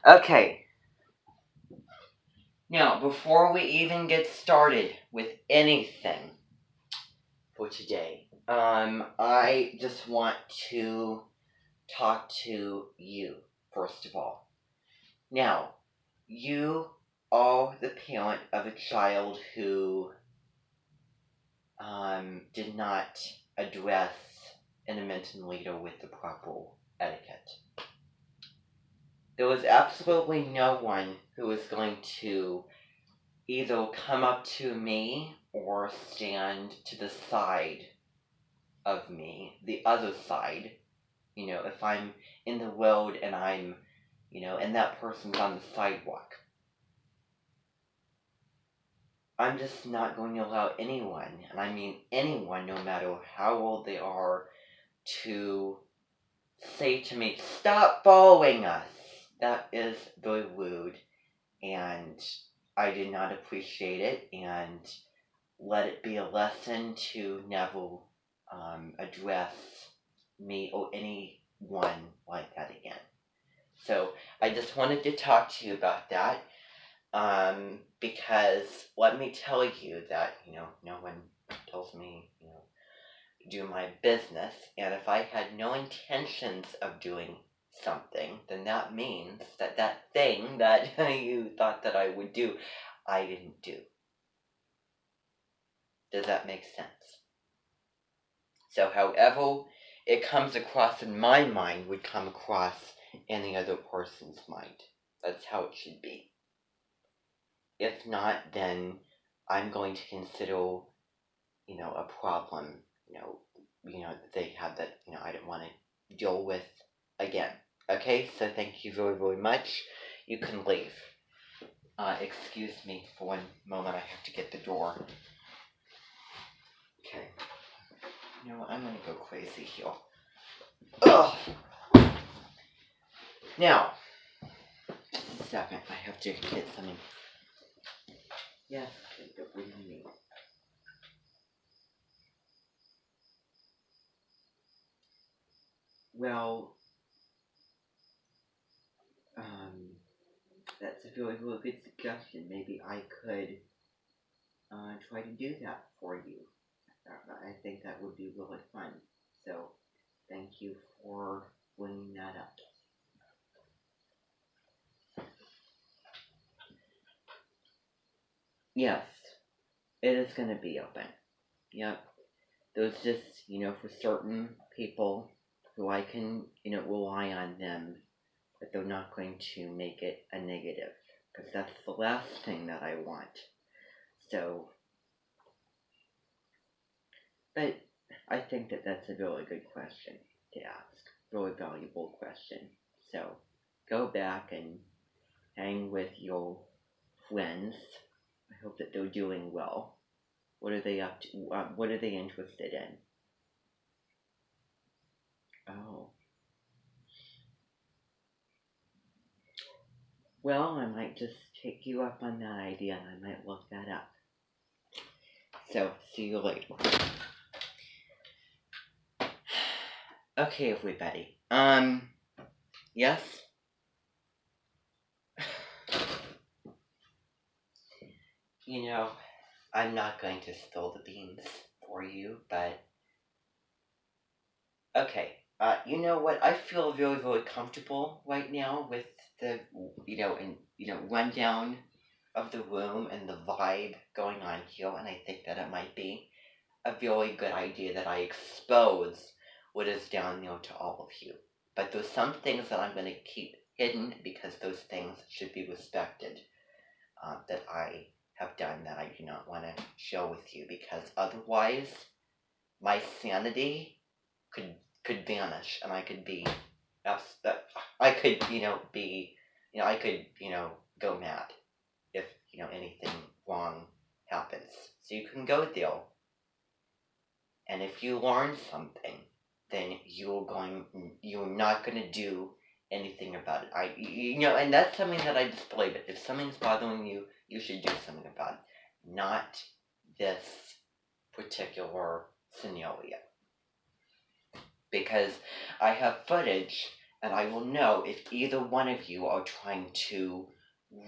Okay, now before we even get started with anything for today, I just want to talk to you first of all. Now, you are the parent of a child who did not address an intervention leader with the proper etiquette. There was absolutely no one who was going to either come up to me or stand to the side of me, the other side. If I'm in the road and and that person's on the sidewalk, I'm just not going to allow anyone, and I mean anyone, no matter how old they are, to say to me, "Stop following us." That is very rude, and I did not appreciate it, and let it be a lesson to never address me or anyone like that again. So I just wanted to talk to you about that, because let me tell you that, no one tells me, do my business, and if I had no intentions of doing something, then that means that that thing that you thought that I would do, I didn't do. Does that make sense? So however it comes across in my mind would come across in the other person's mind. That's how it should be. If not, then I'm going to consider, a problem, that they have that, I don't want to deal with again. Okay, so thank you very, very much. You can leave. Excuse me for one moment, I have to get the door. Okay. I'm gonna go crazy here. Ugh! Now, just a second, I have to get something. Yes, what do you mean? Well, that's a really, really good suggestion. Maybe I could try to do that for you. I think that would be really fun. So, thank you for bringing that up. Yes, it is going to be open. Yep. There's just, for certain people who I can, rely on them, that they're not going to make it a negative. Because that's the last thing that I want. So, but I think that that's a really good question to ask. Really valuable question. So, go back and hang with your friends. I hope that they're doing well. What are they up to? What are they interested in? Oh. Well, I might just take you up on that idea and I might look that up. So, see you later. Okay, everybody. Yes? I'm not going to spill the beans for you, but okay. You know what? I feel very, very comfortable right now with the, rundown of the room and the vibe going on here, and I think that it might be a very good idea that I expose what is down there to all of you. But there's some things that I'm going to keep hidden because those things should be respected, that I have done that I do not want to share with you, because otherwise my sanity could vanish and I could be I could be I could go mad if anything wrong happens. So you can go there, and if you learn something, then you're not going to do anything about it. And that's something that I just believe it. If something's bothering you, you should do something about it. Not this particular scenario. Because I have footage and I will know if either one of you are trying to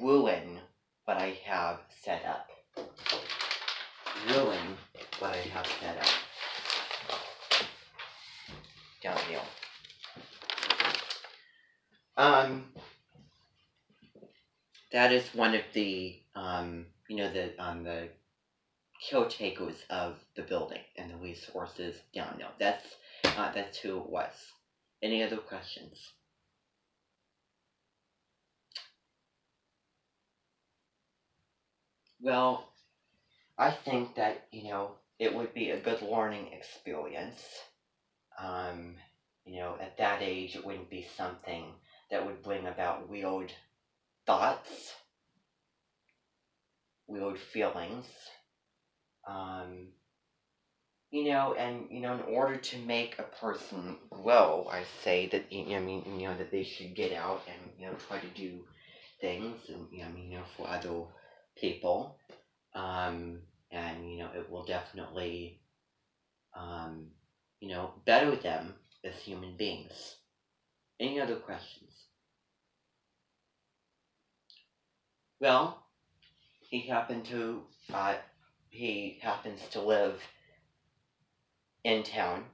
ruin what I have set up. Ruin what I have set up. Down here. That is one of the, the caretakers of the building and the resources down there. That's who it was. Any other questions? Well, I think that, it would be a good learning experience. At that age, it wouldn't be something that would bring about weird thoughts, weird feelings. In order to make a person grow, I say that, that they should get out and, try to do things, and, for other people. It will definitely, better them as human beings. Any other questions? Well, he happens to live in town,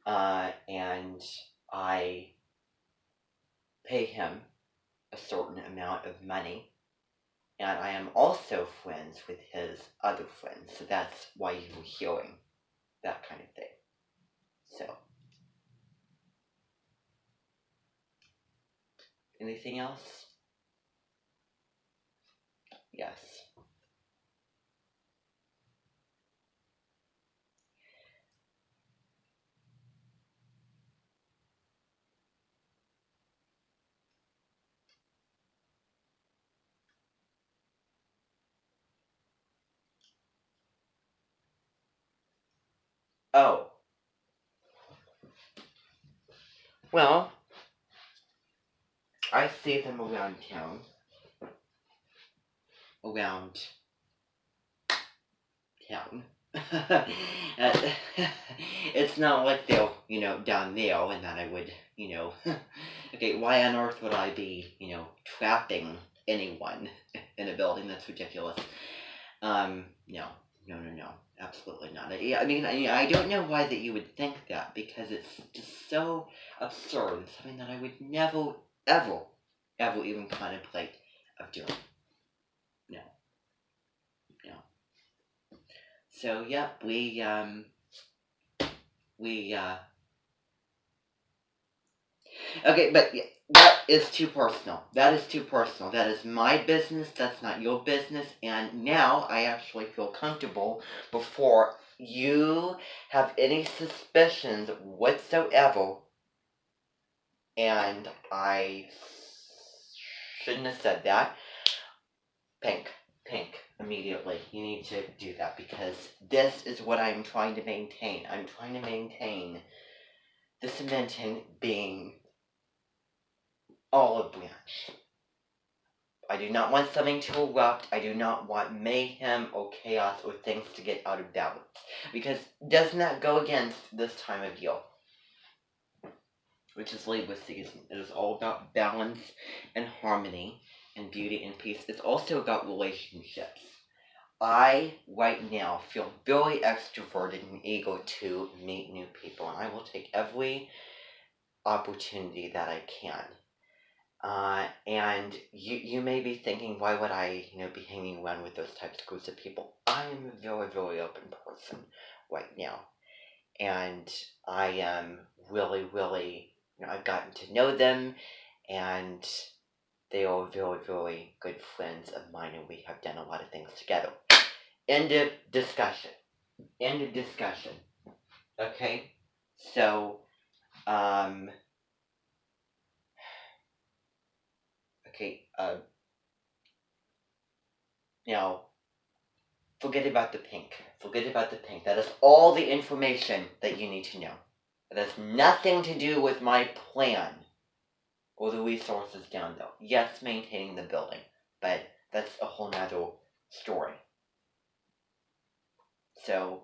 and I pay him a certain amount of money, and I am also friends with his other friends, so that's why you were hearing that kind of thing. So, anything else? Yes. Oh, well, I see them around town. Around town. It's not like they're, down there, and that I would, okay, why on earth would I be, trapping anyone in a building? That's ridiculous. No, absolutely not. I don't know why that you would think that, because it's just so absurd. It's something that I would never, ever, ever even contemplate of doing. No. So, yep, okay, but that is too personal. That is too personal. That is my business. That's not your business. And now I actually feel comfortable before you have any suspicions whatsoever. And I shouldn't have said that. Pink, immediately. You need to do that, because this is what I'm trying to maintain. I'm trying to maintain the cementing being olive branch. I do not want something to erupt. I do not want mayhem or chaos or things to get out of balance, because doesn't that go against this time of year, which is Libra season? It is all about balance and harmony and beauty and peace. It's also about relationships. I, right now, feel very extroverted and eager to meet new people, and I will take every opportunity that I can. And you may be thinking, why would I, be hanging around with those types of groups of people? I am a very, very open person right now. And I am really, really, I've gotten to know them, and they are very, very good friends of mine, and we have done a lot of things together. End of discussion. Okay? So, okay, now, forget about the pink. That is all the information that you need to know. It has nothing to do with my plan or the resources down there. Yes, maintaining the building, but that's a whole nother story. So,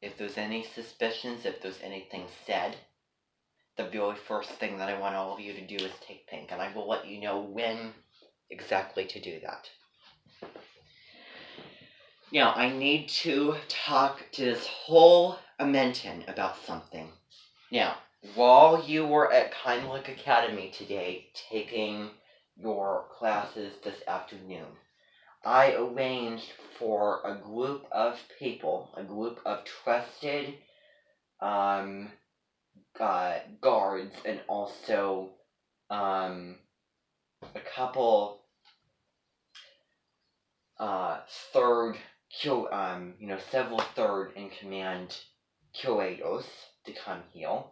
if there's any suspicions, if there's anything said, the very first thing that I want all of you to do is take pink, and I will let you know when exactly to do that. Now, I need to talk to this whole Amenton about something. Now, while you were at Kindlick Academy today taking your classes this afternoon, I arranged for a group of people, a group of trusted guards, and also a couple several third in command curators to come here,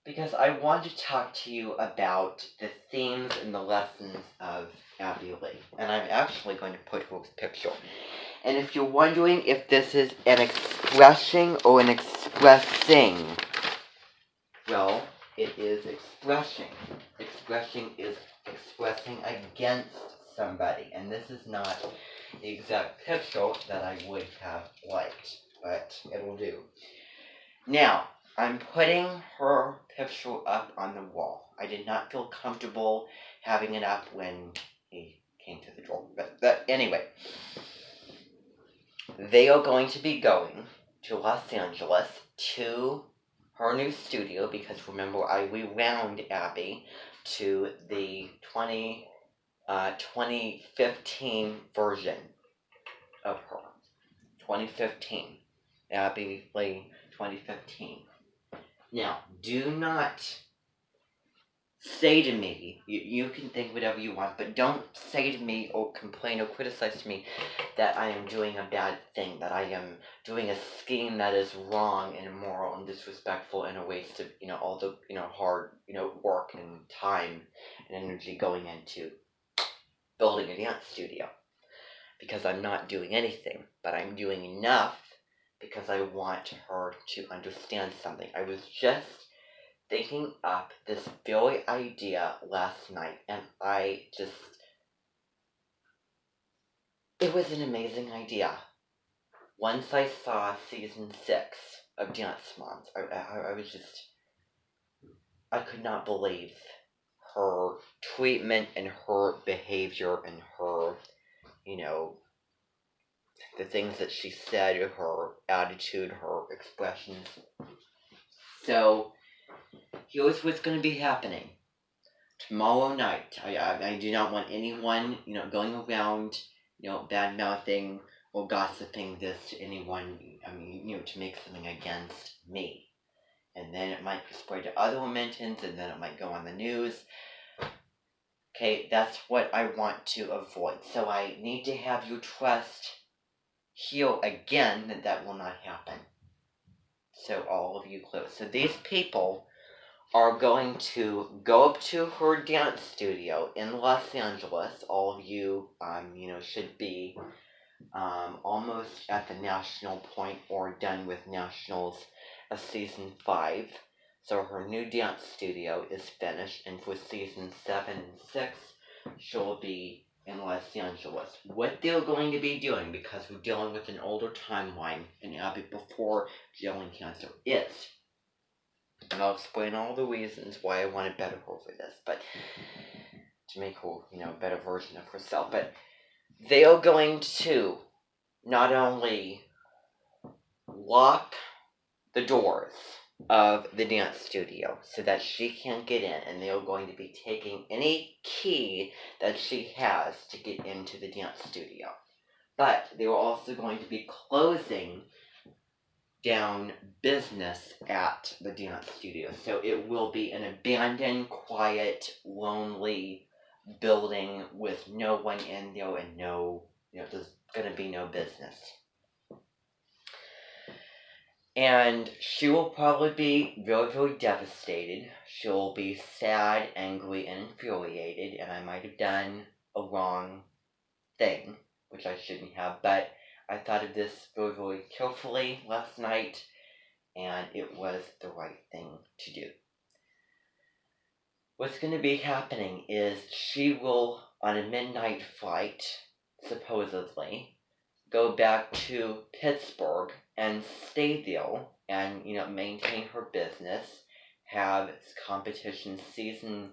because I want to talk to you about the themes and the lessons of Abby Lee. And I'm actually going to put her picture. And if you're wondering if this is an expressing or an expressing, well, it is expressing. Expressing is expressing against somebody. And this is not the exact picture that I would have liked, but it'll do. Now, I'm putting her picture up on the wall. I did not feel comfortable having it up when he came to the door. But anyway, they are going to be going to Los Angeles to her new studio, because remember, I rewound Abby to the 2015 version of her. 2015. Abby Lee 2015. Now, do not say to me, you can think whatever you want, but don't say to me or complain or criticize me that I am doing a bad thing, that I am doing a scheme that is wrong and immoral and disrespectful and a waste of, all the, hard, work and time and energy going into building a dance studio. Because I'm not doing anything, but I'm doing enough because I want her to understand something. I was just thinking up this very idea last night, and it was an amazing idea. Once I saw season 6 of Dance Moms, I could not believe her treatment and her behavior and her, the things that she said, her attitude, her expressions. So, here's what's going to be happening. Tomorrow night, I do not want anyone, going around, bad-mouthing or gossiping this to anyone, to make something against me. And then it might spread to other Momentons, and then it might go on the news. Okay, that's what I want to avoid. So I need to have you trust here again that will not happen. So all of you close. So these people are going to go up to her dance studio in Los Angeles. All of you, should be almost at the national point or done with nationals of season 5. So her new dance studio is finished, and for season 7 and 6, she'll be in Los Angeles. What they're going to be doing, because we're dealing with an older timeline and Abby before gelling cancer, is, and I'll explain all the reasons why I wanted better her for this, but to make her, a better version of herself. But they are going to not only lock the doors of the dance studio so that she can't get in, and they are going to be taking any key that she has to get into the dance studio. But they are also going to be closing down business at the dance studio. So it will be an abandoned, quiet, lonely building with no one in there and there's going to be no business. And she will probably be very, very devastated. She'll be sad, angry, and infuriated, and I might have done a wrong thing, which I shouldn't have, but I thought of this very, very carefully last night, and it was the right thing to do. What's going to be happening is she will, on a midnight flight, supposedly, go back to Pittsburgh and stay there and, maintain her business, have competition season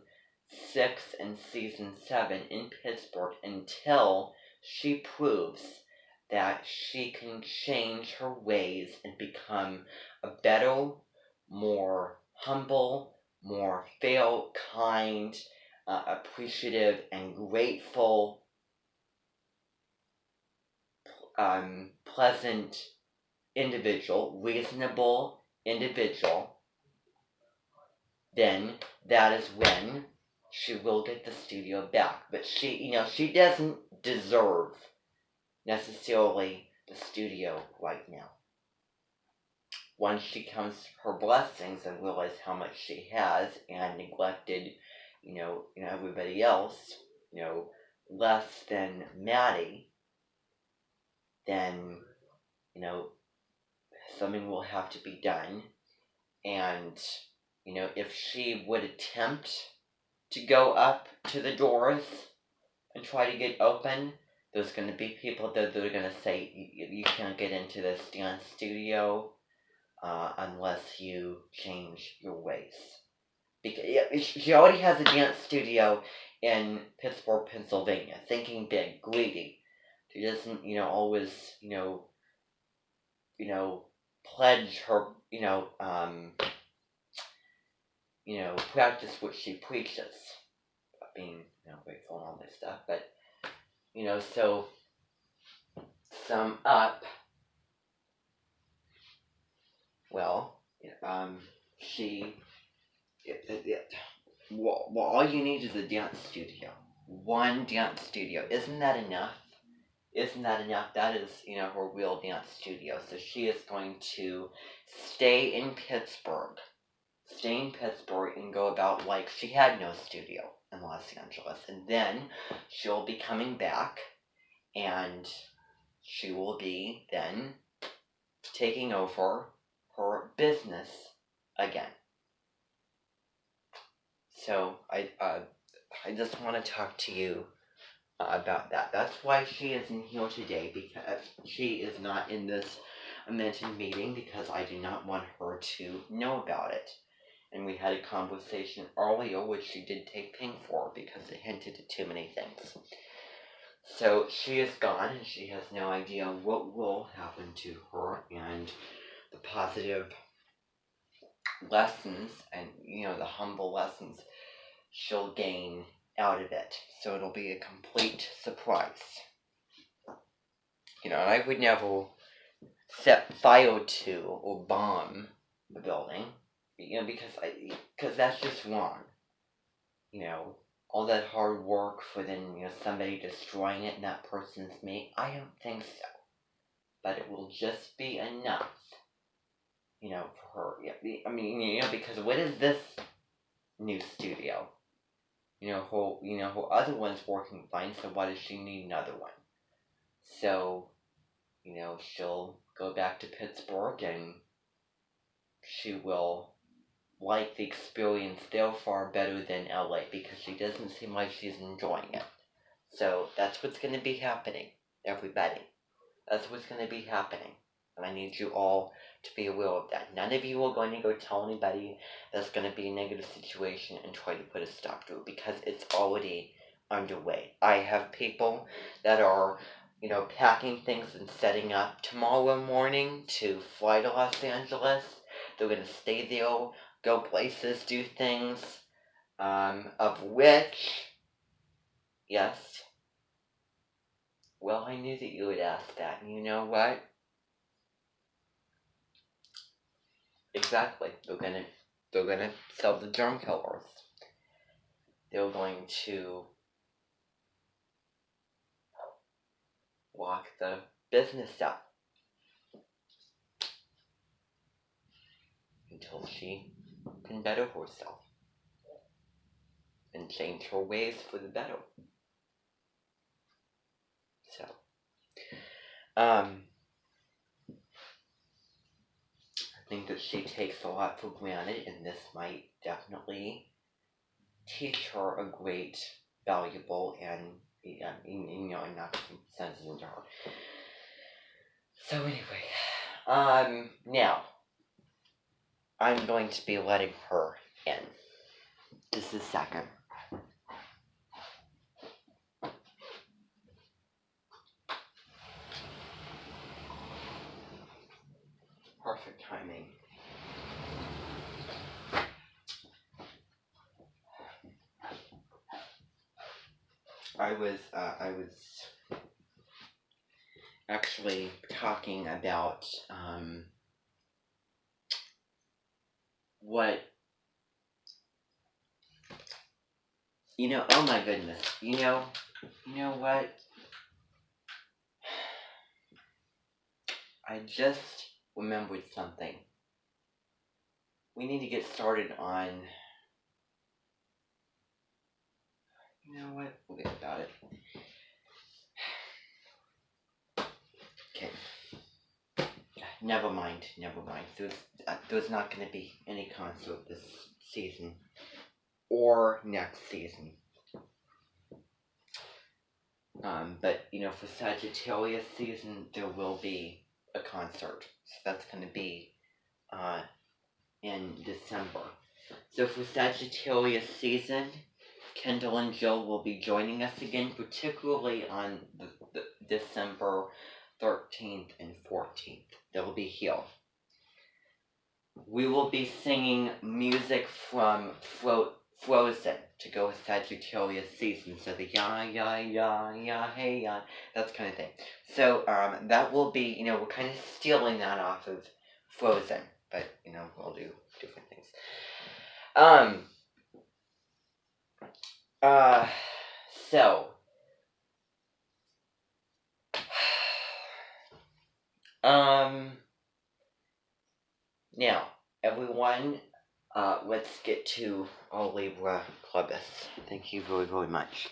6 and season 7 in Pittsburgh until she proves that she can change her ways and become a better, more humble, more fair, kind, appreciative, and grateful, pleasant individual, reasonable individual, then that is when she will get the studio back. But she doesn't deserve necessarily the studio right now. Once she counts her blessings and realizes how much she has and neglected, everybody else, less than Maddie, then, something will have to be done. And, if she would attempt to go up to the doors and try to get open, there's going to be people that are going to say, you can't get into this dance studio unless you change your ways. Because she already has a dance studio in Pittsburgh, Pennsylvania. Thinking big, greedy. She doesn't, always, pledge her, practice what she preaches. Being, grateful and all this stuff. But, so sum up, well, all you need is a dance studio. One dance studio. Isn't that enough? That is, her real dance studio. So she is going to stay in Pittsburgh and go about like she had no studio in Los Angeles. And then she'll be coming back, and she will be then taking over her business again. So I just want to talk to you about that. That's why she isn't here today, because she is not in this mentioned meeting, because I do not want her to know about it. And we had a conversation earlier, which she did take ping for, because it hinted at too many things. So she is gone, and she has no idea what will happen to her, and the positive lessons and, the humble lessons she'll gain out of it. So it'll be a complete surprise. And I would never set fire to or bomb the building, because that's just wrong. All that hard work for then, somebody destroying it and that person's me. I don't think so. But it will just be enough, for her. Because what is this new studio? Her other one's working fine, so why does she need another one? So, she'll go back to Pittsburgh, and she will like the experience there far better than LA, because she doesn't seem like she's enjoying it. So that's what's going to be happening, everybody. That's what's going to be happening. And I need you all to be aware of that. None of you are going to go tell anybody that's going to be a negative situation and try to put a stop to it, because it's already underway. I have people that are, packing things and setting up tomorrow morning to fly to Los Angeles. They're going to stay there, go places, do things, of which, yes, well, I knew that you would ask that, and you know what? Exactly. They're gonna sell the germ killers. They're going to lock the business up until she can better herself and change her ways for the better. So, I think that she takes a lot for granted, and this might definitely teach her a great, valuable, and knock some sense into her. So anyway, Now, I'm going to be letting her in. Just a second. Perfect timing. I was actually talking about, what, oh my goodness, you know what? I just remembered something. We need to get started on, you know what? Forget about it. Okay. Never mind. There's not going to be any concert this season or next season. But for Sagittarius season, there will be a concert. So that's going to be in December. So for Sagittarius season, Kendall and Jill will be joining us again, particularly on the December 13th and 14th. They'll be here. We will be singing music from Frozen to go with Sagittarius season. So the ya, hey ya, that kind of thing. So that will be, we're kind of stealing that off of Frozen, but we'll do different things. So now, everyone, let's get to our Libra Clubus. Thank you very, very much.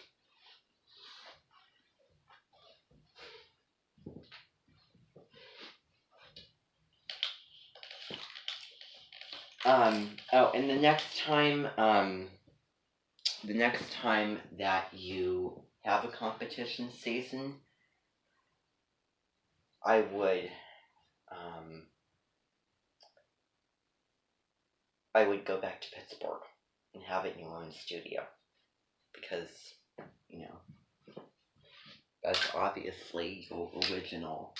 And the next time that you have a competition season, I would go back to Pittsburgh and have it in your own studio, because, that's obviously your original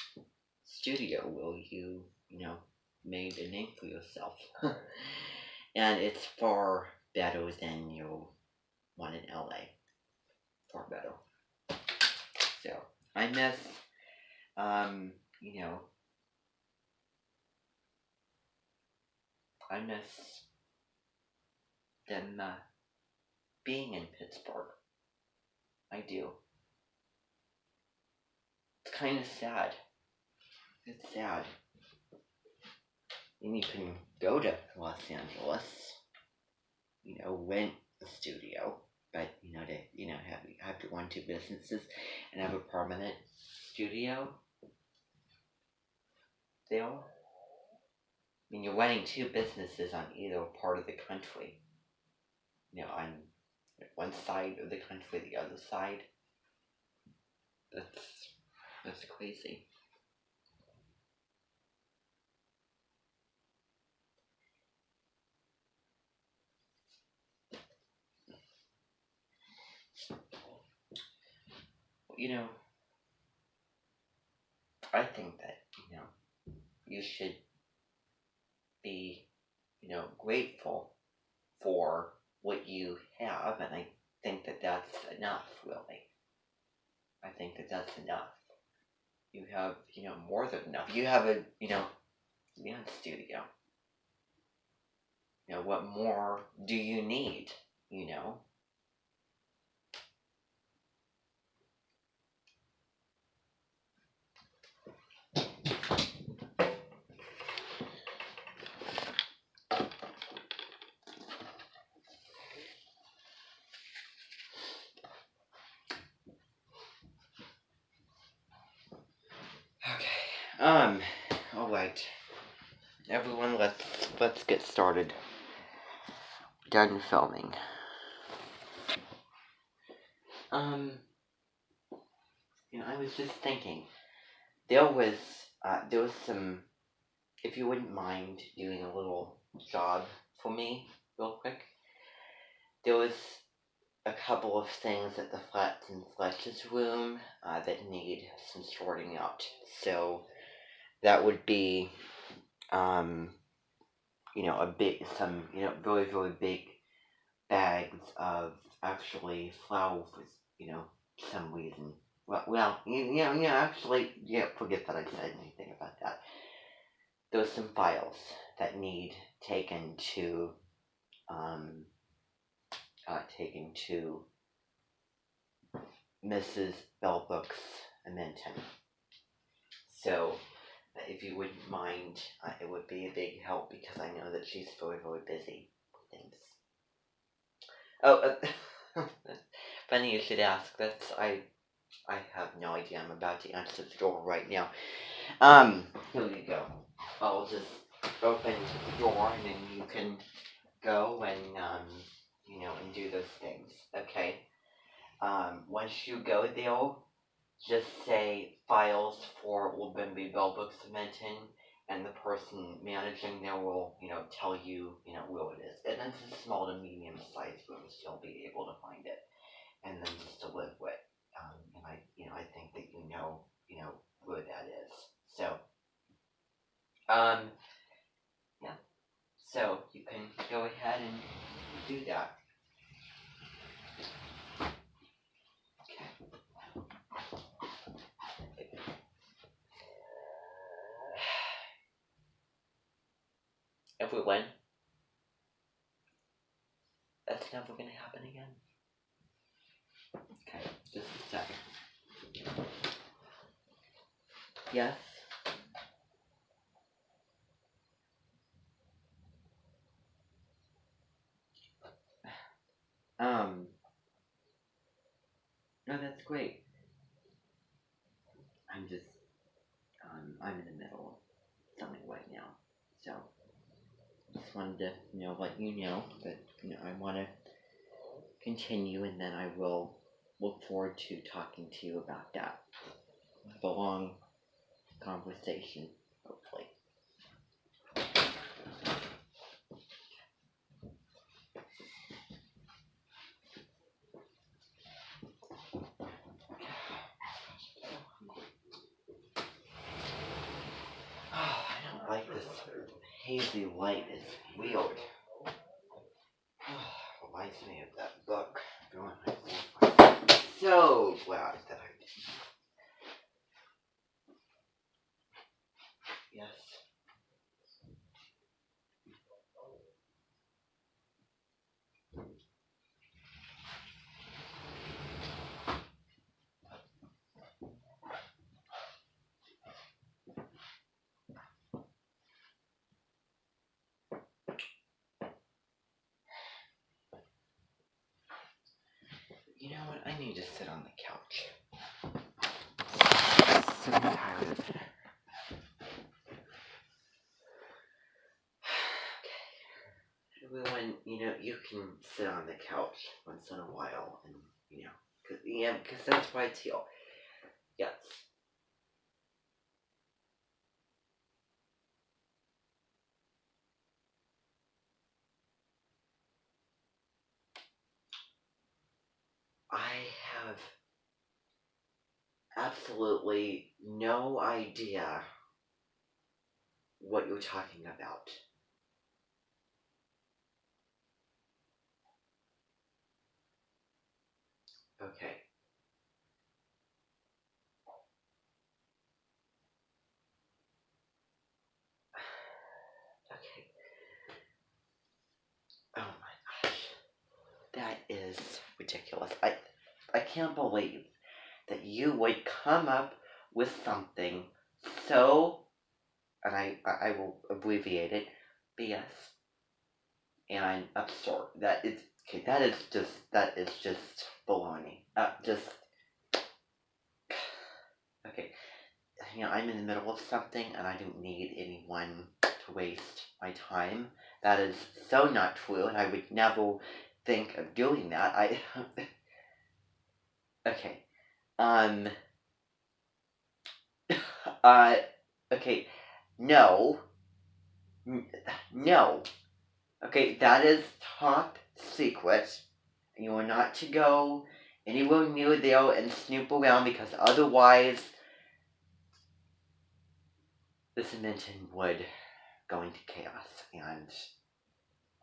studio where you, made a name for yourself. And it's far better than your one in LA. Far better. So, I miss, them being in Pittsburgh. I do. It's kind of sad. It's sad. And you can go to Los Angeles, rent a studio, but to have to run two businesses and have a permanent studio there. I mean, you're running two businesses on either part of the country. On one side of the country, the other side. That's crazy. I think that, you should be, grateful for what you have, and I think that that's enough, really. I think that that's enough. You have, more than enough. You have a, studio. What more do you need, Okay. Alright. Everyone, let's get started. Done filming. I was just thinking, there was some if you wouldn't mind doing a little job for me, real quick. There was a couple of things at the Flats and Fletch's room that need some sorting out. So that would be, a big, some, very, very big bags of actually flour for, some reason. Actually, forget that I said anything about that. There's some files that need um, taken to Mrs. Bellbrook's Minton. So, if you wouldn't mind, it would be a big help because I know that she's very, very busy with things. Oh, funny you should ask. I have no idea. I'm about to answer the door right now. Here you go. I'll just open the door and then you can go and, and do those things. Okay? Once you go there, just say files for Woodbury Bellbrook Cementing, and the person managing there will, tell you, where it is. And it's a small to medium sized room, so you'll be able to find it. And then just to live with. And I think that where that is. So, yeah. So you can go ahead and do that. Everyone, that's never gonna happen again. Okay, just a second. Yes? No, that's great. I'm in the middle of something right now. So, just wanted to, let you know that, I want to continue and then I will look forward to talking to you about that. Have a long conversation, hopefully. Oh, I don't like this hazy light. It's weird. Reminds me of that book. I'm so glad that I did. Yes. You know what? I need to sit on the couch. So tired. Okay. Everyone, you can sit on the couch once in a while, and because that's why it's here. Yes. I have absolutely no idea what you're talking about. Okay. Okay. Oh my gosh. That is ridiculous. I can't believe that you would come up with something so, and I will abbreviate it, BS and absurd. That is okay. That is just baloney. Just okay. I'm in the middle of something and I don't need anyone to waste my time. That is so not true, and I would never think of doing that. Okay. Um. Uh. Okay. No. No. Okay, that is top secret. You are not to go anywhere near there and snoop around because otherwise this invention would go into chaos and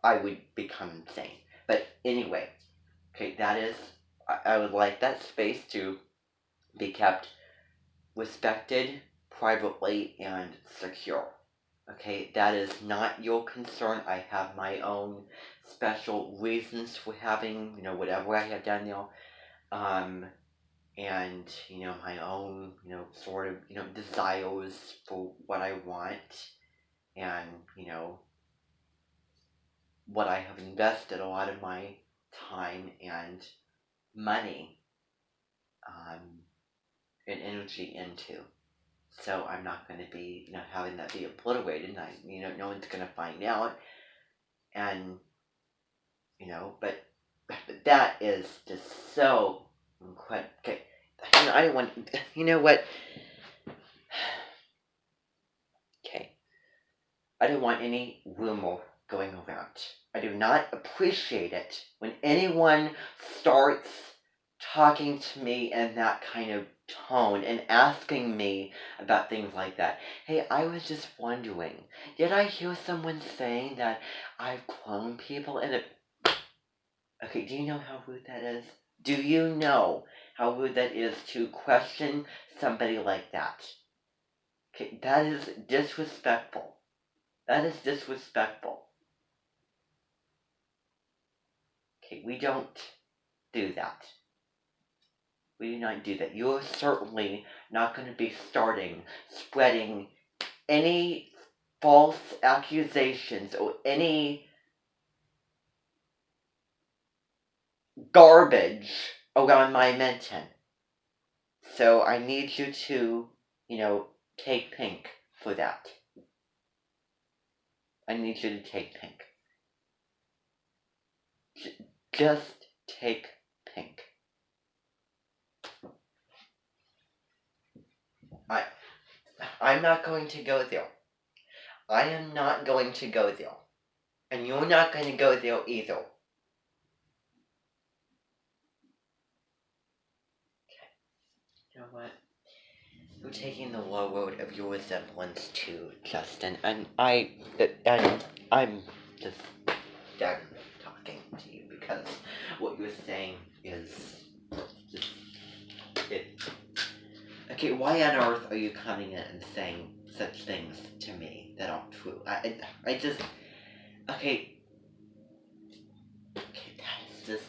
I would become insane. But anyway, okay, that is, I would like that space to be kept respected, privately, and secure. Okay, that is not your concern. I have my own special reasons for having, whatever I have done there. Um, and, my own, sort of, desires for what I want. And, what I have invested a lot of my time and money um, and energy into. So I'm not going to be, having that be obliterated, and no one's going to find out, and but that is just so incredible. Okay, I don't want. You know what? Okay, I don't want any rumor going around. I do not appreciate it when anyone starts talking to me in that kind of tone and asking me about things like that. Hey, I was just wondering, did I hear someone saying that I've cloned people and it. Okay, do you know how rude that is? Do you know how rude that is to question somebody like that? Okay, that is disrespectful. That is disrespectful. Okay, we don't do that. We do not do that. You're certainly not going to be spreading any false accusations or any garbage around my mention. So I need you to, take pink for that. I need you to take pink. Just take pink. I'm not going to go there. I am not going to go there. And you're not going to go there either. You know what? You're taking the low road of your resemblance to Justin, and I'm just done talking to you because what you're saying is just it. Okay, why on earth are you coming in and saying such things to me that aren't true? I just okay. Okay, that is just